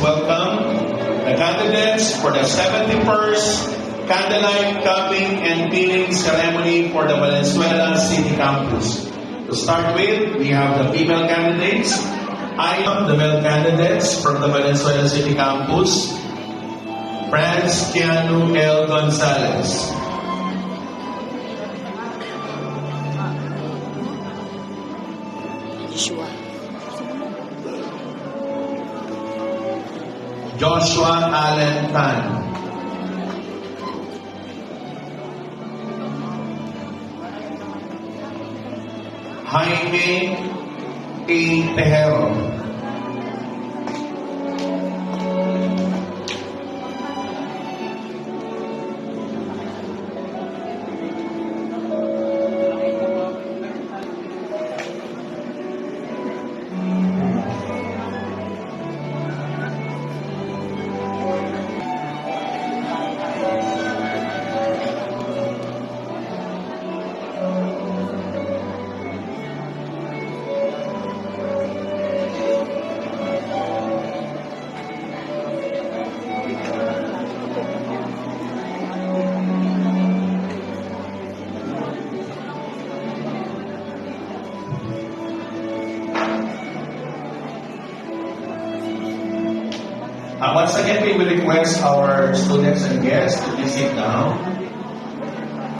welcome the candidates for the 71st Candlelight Cutting and Pinning Ceremony for the Valenzuela City Campus. To start with, we have the female candidates. I am the male candidates from the Valenzuela City Campus. Franz Keanu L. Gonzalez. Joshua Allen Tan. Jaime A. Tejero. Once again, we will request our students and guests to please sit down.